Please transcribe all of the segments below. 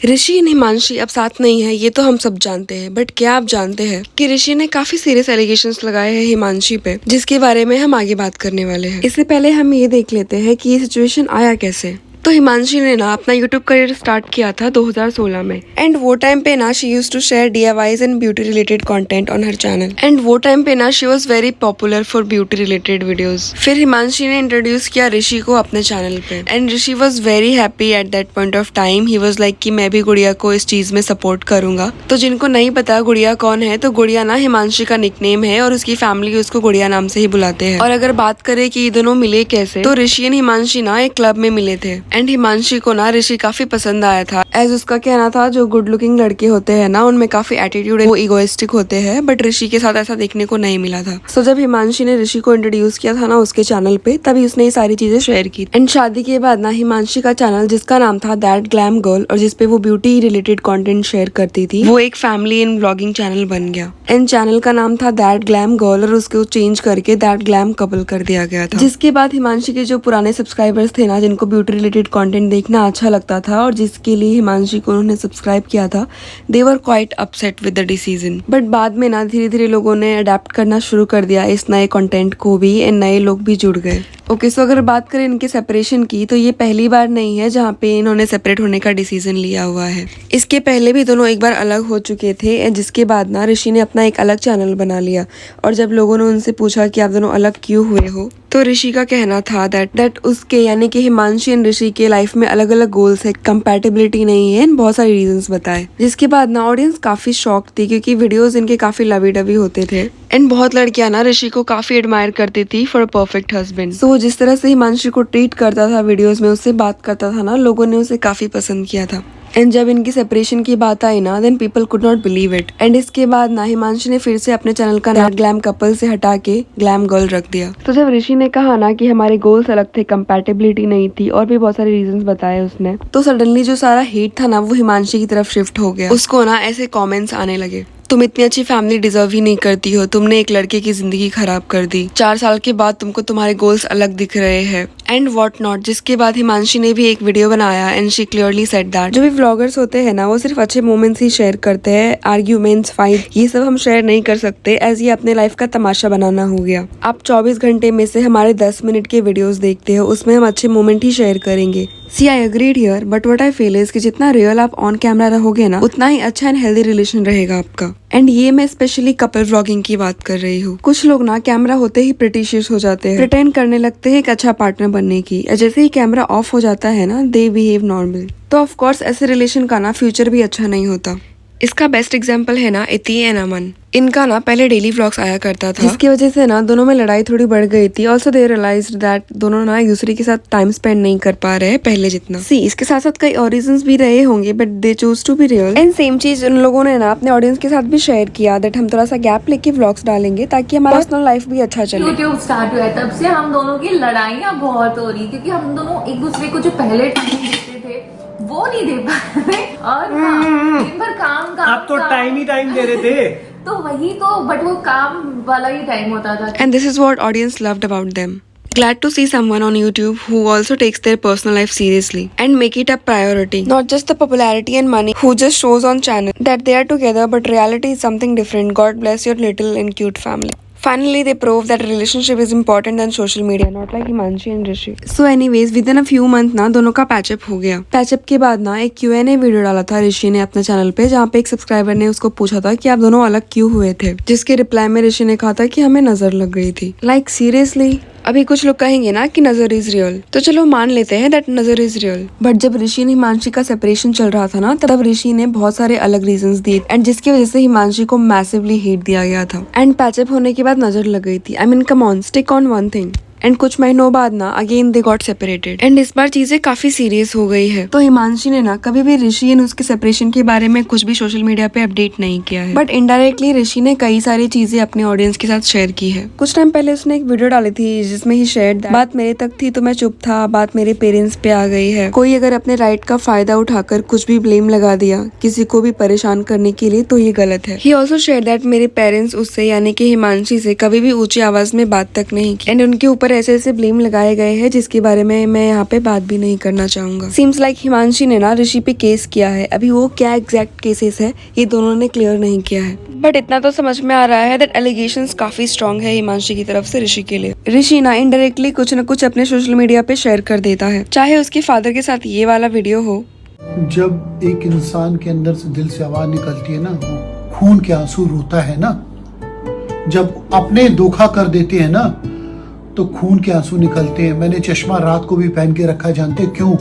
ऋषि and Himanshi अब साथ नहीं है, ये तो हम सब जानते हैं, बट क्या आप जानते हैं कि ऋषि ने काफी सीरियस एलिगेशंस लगाए हैं हिमांशी पे, जिसके बारे में हम आगे बात करने वाले हैं। इससे पहले हम ये देख लेते हैं कि ये सिचुएशन आया कैसे। तो हिमांशी ने ना अपना यूट्यूब करियर स्टार्ट किया था 2016 में, एंड वो टाइम पे ना she used to share DIYs and beauty related content on her channel, and वो टाइम पे ना she was very popular for beauty related videos. फिर हिमांशी ने इंट्रोड्यूस किया ऋषि को अपने चैनल पे, and Rishi was very happy at that point of time. He was like कि मैं भी गुड़िया को इस चीज में सपोर्ट करूंगा। तो जिनको नहीं पता गुड़िया कौन है, तो गुड़िया ना हिमांशी का निकनेम है और उसकी फैमिली उसको गुड़िया नाम से ही बुलाते हैं। और अगर बात करें कि ये दोनों मिले कैसे, तो ऋषि एंड हिमांशी ना एक क्लब में मिले थे, एंड हिमांशी को ना ऋषि काफी पसंद आया था। एज उसका कहना था जो गुड लुकिंग लड़के होते हैं ना, उनमें काफी एटीट्यूड वो इगोइस्टिक होते हैं, बट ऋषि के साथ ऐसा देखने को नहीं मिला था। सो जब हिमांशी ने ऋषि को इंट्रोड्यूस किया था ना उसके चैनल पे, तभी उसने ये सारी चीजें शेयर की। एंड शादी के बाद ना हिमांशी का चैनल, जिसका नाम था दैट ग्लैम गर्ल और जिसपे वो ब्यूटी रिलेटेड कंटेंट शेयर करती थी, वो एक फैमिली एंड व्लॉगिंग चैनल बन गया। एंड चैनल का नाम था दैट ग्लैम गर्ल और उसको चेंज करके दैट ग्लैम कपल कर दिया गया था। जिसके बाद हिमांशी के जो पुराने सब्सक्राइबर्स थे ना, जिनको ब्यूटी रिलेटेड कंटेंट देखना अच्छा लगता था और जिसके लिए हिमांशी को उन्होंने सब्सक्राइब किया था, they were quite upset with the decision. But बाद में ना धीरे धीरे लोगों ने अडेप्ट करना शुरू कर दिया इस नए कंटेंट को भी, एंड नए लोग भी जुड़ गए। ओके, सो अगर बात करें इनके सेपरेशन की, तो ये पहली बार नहीं है जहाँ पे इन्होंने सेपरेट होने का डिसीजन लिया हुआ है। इसके पहले भी दोनों एक बार अलग हो चुके थे, जिसके बाद ना ऋषि ने अपना एक अलग चैनल बना लिया। और जब लोगों ने उनसे पूछा कि आप दोनों अलग क्यों हुए हो, तो ऋषि का कहना था दैट उसके यानी कि हिमांशी एंड ऋषि के लाइफ में अलग अलग गोल्स है, कंपैटिबिलिटी नहीं है, बहुत सारे रीजंस बताए। जिसके बाद ना ऑडियंस काफी शॉक थी, क्योंकि वीडियोस इनके काफी लवी डवी होते थे, एंड बहुत लड़कियां ना ऋषि को काफी एडमायर करती थी फॉर अ परफेक्ट हस्बैंड। सो जिस तरह से हिमांशी को ट्रीट करता था वीडियोस में, उससे बात करता था ना, लोगों ने उसे काफी पसंद किया था। एंड जब इनकी सेपरेशन की बात आई ना, then people could not believe it. And इसके बाद ना हिमांशी ने फिर से अपने चैनल का नाम ग्लैम कपल से हटा के ग्लैम गर्ल रख दिया। तो जब ऋषि ने कहा ना कि हमारे गोल्स अलग थे, कंपैटिबिलिटी नहीं थी, और भी बहुत सारे रीजंस बताए उसने, तो सडनली जो सारा हेट था ना, वो हिमांशी की तरफ शिफ्ट हो गया। उसको ना ऐसे कमेंट्स आने लगे, तुम इतनी अच्छी फैमिली डिजर्व ही नहीं करती हो, तुमने एक लड़के की जिंदगी खराब कर दी, 4 साल के बाद तुमको तुम्हारे गोल्स अलग दिख रहे हैं, एंड व्हाट नॉट। जिसके बाद हिमांशी ने भी एक वीडियो बनाया, and she clearly said that जो भी व्लॉगर्स होते हैं ना, वो सिर्फ अच्छे मोमेंट्स ही शेयर करते हैं, आर्ग्यूमेंट्स, फाइट, ये सब हम शेयर नहीं कर सकते, एज ये अपने लाइफ का तमाशा बनाना हो गया। आप 24 घंटे में से हमारे 10 मिनट के वीडियोस देखते हो, उसमें हम अच्छे मोमेंट ही शेयर करेंगे। See I agreed here, but what I feel is कि जितना रियल आप ऑन कैमरा रहोगे ना, उतना ही अच्छा एंड हेल्दी रिलेशन रहेगा आपका। एंड ये मैं स्पेशली कपल व्लॉगिंग की बात कर रही हूँ। कुछ लोग ना कैमरा होते ही प्रिटिशियस हो जाते हैं, प्रिटेंड करने लगते हैं एक अच्छा पार्टनर बनने की। जैसे ही कैमरा ऑफ हो जाता है ना, दे बिहेव नॉर्मल। तो ऑफ कोर्स ऐसे रिलेशन का ना फ्यूचर भी अच्छा नहीं होता। इसका बेस्ट एग्जाम्पल है ना इति एंड अमन। इनका ना पहले डेली व्लॉग्स आया करता था, जिसकी वजह से ना दोनों में लड़ाई थोड़ी बढ़ गई थी। ऑल्सो दे रियलाइज्ड दैट दोनों ना एक दूसरे के साथ टाइम स्पेंड नहीं कर पा रहे हैं पहले जितना। सी इसके साथ साथ कई और रीजंस भी रहे होंगे, but they choose to be real. And same चीज उन लोगों ने ना अपने ऑडियंस के साथ भी शेयर किया, दैट हम थोड़ा सा गैप लेके व्लॉग्स डालेंगे ताकि हमारा पर्सनल लाइफ भी अच्छा चले। यूट्यूब स्टार्ट हुआ है तब से हम दोनों की लड़ाइयाँ बहुत हो रही, क्योंकि हम दोनों एक दूसरे को जो पहले टाइम देते थे वो नहीं दे पा रहे, और दिन भर काम आप तो टाइम ही टाइम दे रहे थे। तो वही तो, बट वो काम वाला ही टाइम होता था। And this is what audience loved about them. Glad to see someone on YouTube who also takes their personal life seriously and make it a priority. Not just the popularity and money, who just shows on channel that they are together, but reality is something different. God bless your little and cute family. Finally, they prove that relationship is important than social media, not like Himanshi and Rishi. So anyways, within a few months ना दोनों का patch up हो गया। Patch up के बाद ना एक Q&A video डाला था ऋषि ने अपने चैनल पे, जहाँ पे एक सब्सक्राइबर ने उसको पूछा था कि आप दोनों अलग क्यों हुए थे, जिसके रिप्लाई में ऋषि ने कहा था कि हमें नजर लग गई थी। Like seriously. अभी कुछ लोग कहेंगे ना कि नजर इज रियल, तो चलो मान लेते हैं दैट नजर इज रियल। बट जब ऋषि एंड हिमांशी का सेपरेशन चल रहा था ना, तब ऋषि ने बहुत सारे अलग रीजंस दिए, एंड जिसकी वजह से हिमांशी को मैसिवली हेट दिया गया था। एंड पैचअप होने के बाद नजर लग गई थी। I mean come on, stick on one thing. And कुछ महीनों बाद ना again they got separated, and इस बार चीजें काफी सीरियस हो गई है। तो हिमांशी ने ना कभी भी ऋषि एंड उसके सेपरेशन के बारे में कुछ भी सोशल मीडिया पे अपडेट नहीं किया है, बट इनडायरेक्टली ऋषि ने कई सारी चीजें अपने ऑडियंस के साथ शेयर की है। कुछ टाइम पहले उसने एक वीडियो डाली थी जिसमें ही शेयर बात मेरे तक थी तो मैं चुप था, बात मेरे पेरेंट्स पे आ गई है। कोई अगर अपने राइट का फायदा उठाकर कुछ भी ब्लेम लगा दिया किसी को भी परेशान करने के लिए, तो ये गलत है। ही ऑल्सो शेयर दैट मेरे पेरेंट्स उससे यानी कि हिमांशी से कभी भी ऊंची आवाज में बात तक नहीं की, एंड उनके ऊपर ऐसे ऐसे ब्लेम लगाए गए हैं जिसके बारे में मैं यहाँ पे बात भी नहीं करना चाहूंगा। सीम्स लाइक हिमांशी ने ना ऋषि पे केस किया है, अभी वो क्या एग्जैक्ट केसेस है ये दोनों ने क्लियर नहीं किया है, बट इतना तो समझ में आ रहा है दैट एलिगेशंस काफी स्ट्रॉन्ग है हिमांशी की तरफ से ऋषि के लिए। ऋषि ना इनडायरेक्टली कुछ न कुछ अपने सोशल मीडिया पे शेयर कर देता है, चाहे उसके फादर के साथ ये वाला वीडियो हो। जब एक इंसान के अंदर से दिल से आवाज निकलती है ना, वो खून के आंसू रोता है ना, जब अपने धोखा कर देते हैं ना तो खून के आंसू निकलते हैं। मैंने चश्मा रात को भी पहन के रखा है, जानते क्यों?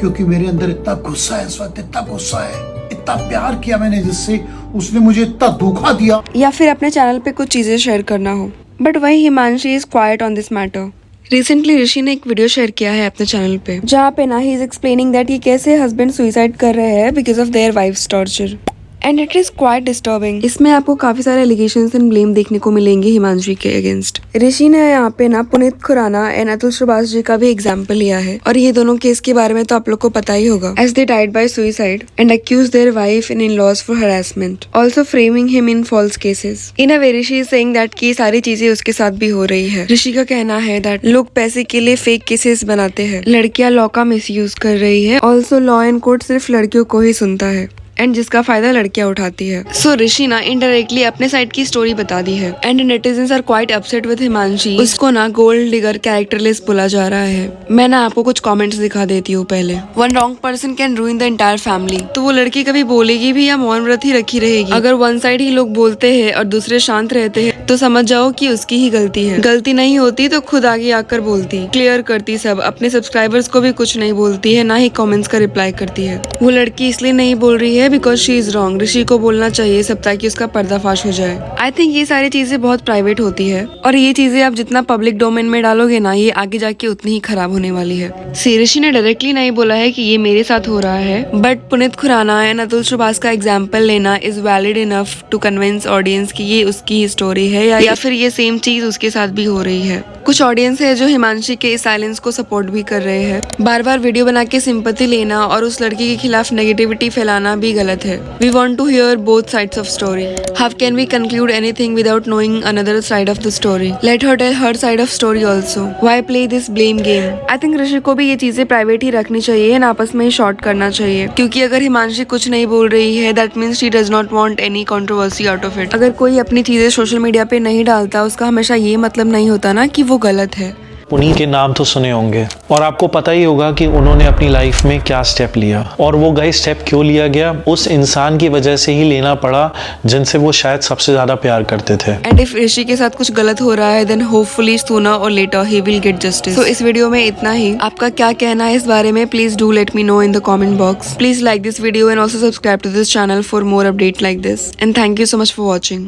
क्योंकि मेरे अंदर इतना गुस्सा है इस वक्त, इतना गुस्सा है, इतना प्यार किया मैंने जिससे, उसने मुझे इतना धोखा दिया। या फिर अपने चैनल पे कुछ चीजें शेयर करना हो, बट वही Himanshi is quite on this matter. Recently Rishi ने एक वीडियो शेयर किया है अपने चैनल पे, जहाँ पे ना ही इज एक्सप्लेनिंग दैट ये कैसे हस्बैंड सुसाइड कर रहे हैं because of their wife's torture, and it is quite disturbing. इसमें आपको काफी सारे एलिगेशंस एंड ब्लेम देखने को मिलेंगे हिमांशी के अगेंस्ट। ऋषि ने यहाँ पे ना पुनीत खुराना एंड अतुल सुभाष जी का भी एग्जाम्पल लिया है, और ये दोनों केस के बारे में तो आप लोग को पता ही होगा, as they died by suicide and accuse their wife in laws for harassment, also framing him in false cases. In a way Rishi is saying that की सारी चीजें उसके साथ भी हो रही है। ऋषि का कहना है दैट लोग पैसे के लिए फेक केसेस बनाते हैं, लड़कियां लॉ का मिसयूज कर रही है, ऑल्सो लॉ एंड कोर्ट सिर्फ लड़कियों को ही सुनता है एंड जिसका फायदा लड़कियां उठाती है। सो ऋषि ना इनडायरेक्टली अपने साइड की स्टोरी बता दी है, and netizens are quite upset with Himanshi. उसको ना गोल्ड डिगर कैरेक्टरलेस बोला जा रहा है। मैं ना आपको कुछ कमेंट्स दिखा देती हूँ पहले। One wrong person can रूइन the entire family. तो वो लड़की कभी बोलेगी भी या मौन व्रत ही रखी रहेगी? अगर वन साइड ही लोग बोलते हैं और दूसरे शांत रहते हैं तो समझ जाओ कि उसकी ही गलती है। गलती नहीं होती तो खुद आगे आकर बोलती, क्लियर करती सब, अपने सब्सक्राइबर्स को भी कुछ नहीं बोलती है, ना ही कमेंट्स का रिप्लाई करती है। वो लड़की इसलिए नहीं बोल रही है बिकॉज शी इज रॉन्ग। ऋषि को बोलना चाहिए सब ताकि उसका पर्दाफाश हो जाए। आई थिंक ये सारी चीजें बहुत प्राइवेट होती है, और ये चीजें आप जितना पब्लिक डोमेन में डालोगे ना, ये आगे जाके उतनी ही खराब होने वाली है। ऋषि ने डायरेक्टली नहीं बोला है कि ये मेरे साथ हो रहा है, बट पुनीत खुराना एंड अतुल सुभाष का एग्जाम्पल लेना is valid enough to convince audience की ये उसकी ही स्टोरी है, या फिर ये सेम चीज उसके साथ भी हो रही है। कुछ ऑडियंस है जो हिमांशी के इस साइलेंस को सपोर्ट भी कर रहे हैं। बार बार वीडियो बना के सिंपैथी लेना और उस लड़की के खिलाफ नेगेटिविटी फैलाना भी गलत है। We want to hear both sides of story. How can we conclude anything without knowing another side of the story? Let her tell her side of story also. Why play this blame game? I think ऋषि को भी ये चीजें private ही रखनी चाहिए and आपस में ही short करना चाहिए, क्योंकि अगर हिमांशी कुछ नहीं बोल रही है that means she does not want any controversy out of it. अगर कोई अपनी चीजें सोशल मीडिया पे नहीं डालता उसका हमेशा ये मतलब नहीं होता ना कि वो गलत है। उन्हीं के नाम तो सुने होंगे और आपको पता ही होगा कि उन्होंने अपनी लाइफ में क्या स्टेप लिया, और वो गए स्टेप क्यों लिया गया, उस इंसान की वजह से ही लेना पड़ा जिनसे वो शायद सबसे ज्यादा प्यार करते थे। एंड इफ ऋषि के साथ कुछ गलत हो रहा है देन होपफुली सूनर और लेटर ही विल गेट जस्टिस। सो इस वीडियो में इतना ही। आपका क्या कहना है इस बारे में please do let me know in the comment box. Please like this video and also subscribe to this channel for more update like this, and thank you so much for watching.